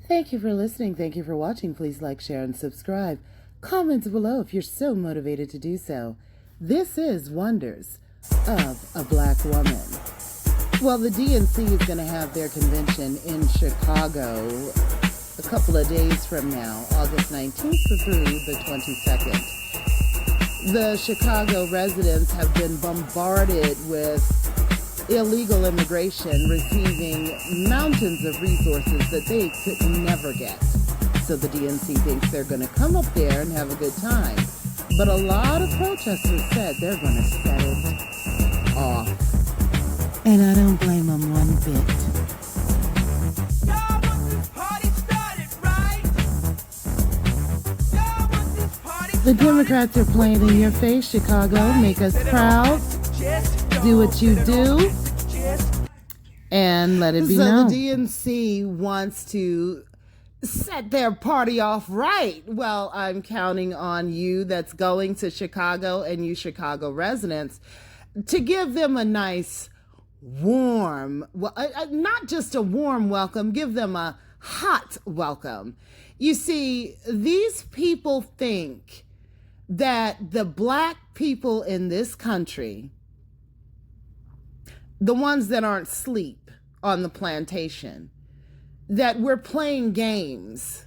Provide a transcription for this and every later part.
Thank you for listening. Thank you for watching. Please like, share, and subscribe. Comments below if you're so motivated to do so. This is Wonders of a Black Woman. Well, the DNC is going to have their convention in Chicago a couple of days from now, August 19th through the 22nd. The Chicago residents have been bombarded with illegal immigration, receiving mountains of resources that they could never get. So the DNC thinks they're going to come up there and have a good time. But a lot of protesters said they're going to set it off. And I don't blame them one bit. The Democrats are playing in your face, Chicago. Make us proud. Do what you do. And let it be known. So the DNC wants to set their party off right. Well, I'm counting on you that's going to Chicago and you Chicago residents to give them a nice warm, not just a warm welcome, give them a hot welcome. You see, these people think that the black people in this country, the ones that aren't asleep on the plantation, that we're playing games.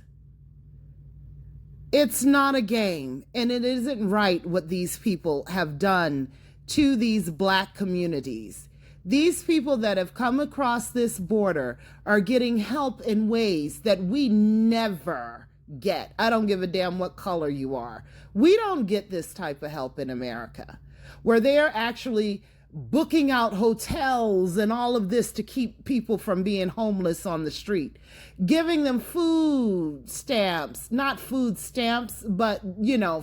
It's not a game, and it isn't right what these people have done to these black communities. These people that have come across this border are getting help in ways that we never get. I don't give a damn what color you are. We don't get this type of help in America, where they're actually booking out hotels and all of this to keep people from being homeless on the street, giving them food stamps, not food stamps, but,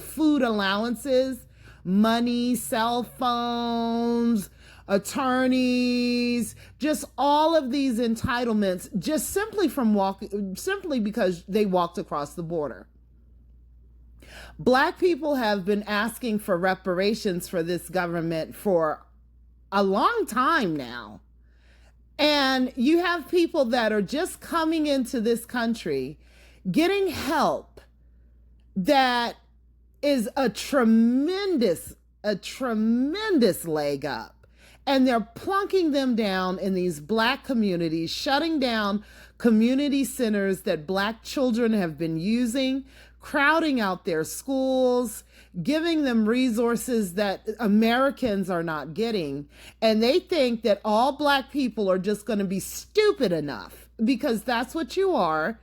food allowances, money, cell phones, attorneys, just all of these entitlements, just simply because they walked across the border. Black people have been asking for reparations for this government for a long time now. And you have people that are just coming into this country, getting help that is a tremendous leg up. And they're plunking them down in these black communities, shutting down community centers that black children have been using, crowding out their schools, giving them resources that Americans are not getting. And they think that all black people are just going to be stupid enough, because that's what you are,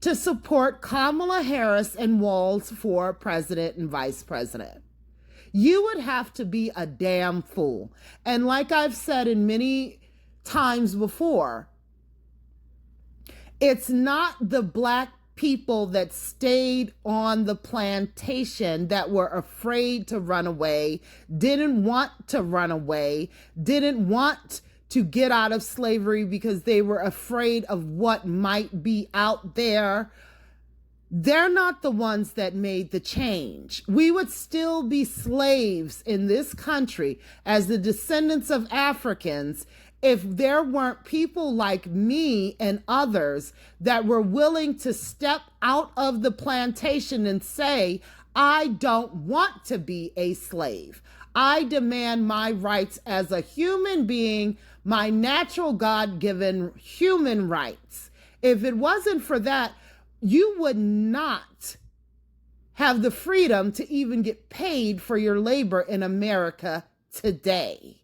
to support Kamala Harris and Walz for president and vice president. You would have to be a damn fool. And like I've said in many times before, it's not the black people that stayed on the plantation that were afraid to run away, didn't want to run away, didn't want to get out of slavery because they were afraid of what might be out there. They're not the ones that made the change. We would still be slaves in this country as the descendants of Africans if there weren't people like me and others that were willing to step out of the plantation and say, I don't want to be a slave. I demand my rights as a human being, my natural God-given human rights. If it wasn't for that, you would not have the freedom to even get paid for your labor in America today.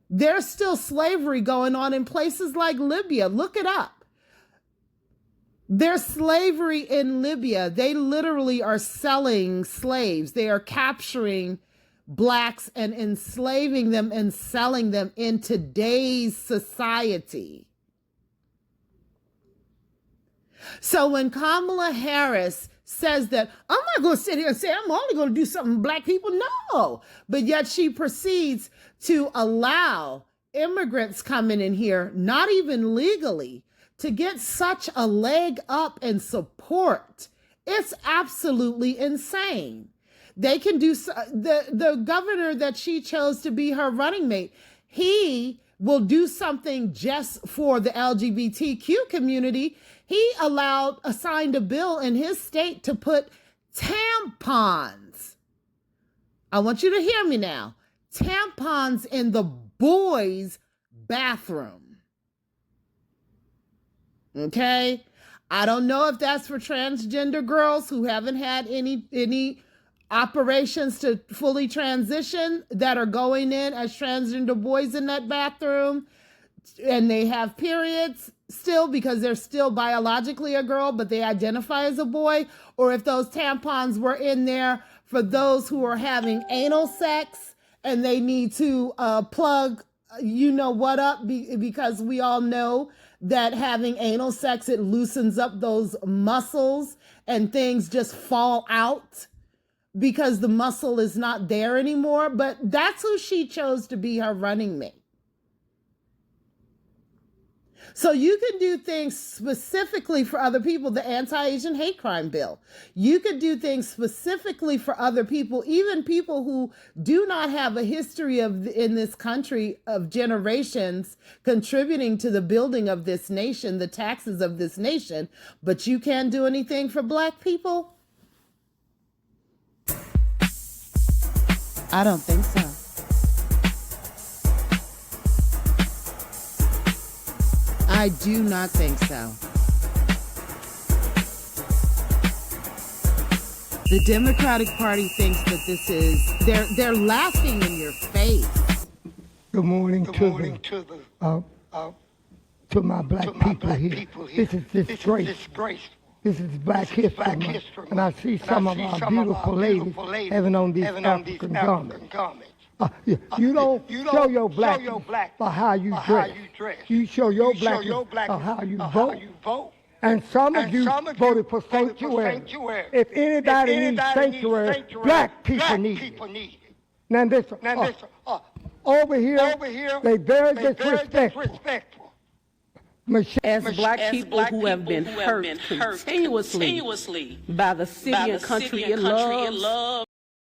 There's still slavery going on in places like Libya. Look it up. There's slavery in Libya. They literally are selling slaves. They are capturing blacks and enslaving them and selling them in today's society. So when Kamala Harris says that, I'm not going to sit here and say I'm only going to do something for black people, no. But yet she proceeds to allow immigrants coming in here, not even legally, to get such a leg up and support. It's absolutely insane. They can do, the governor that she chose to be her running mate, he will do something just for the LGBTQ community, he signed a bill in his state to put tampons. I want you to hear me now. Tampons in the boys' bathroom. Okay? I don't know if that's for transgender girls who haven't had any operations to fully transition that are going in as transgender boys in that bathroom, and they have periods still because they're still biologically a girl, but they identify as a boy, or if those tampons were in there for those who are having anal sex and they need to plug you know what up because we all know that having anal sex, it loosens up those muscles and things just fall out because the muscle is not there anymore. But that's who she chose to be her running mate. So you can do things specifically for other people, the anti-Asian hate crime bill. You could do things specifically for other people, even people who do not have a history in this country of generations contributing to the building of this nation, the taxes of this nation, but you can't do anything for Black people? I don't think so. I do not think so. The Democratic Party thinks that this is, they're laughing in your face. Good morning to my black people here. This is disgrace. This is Black History Month. And I see some of our beautiful ladies having on these African garments. You don't show your blackness by how you dress. You show your blackness by how you vote. And some of you voted for sanctuary. If anybody needs sanctuary, black people need it. Now this, over here, they very disrespectful. As black people who have been hurt continuously by the city and country it loves,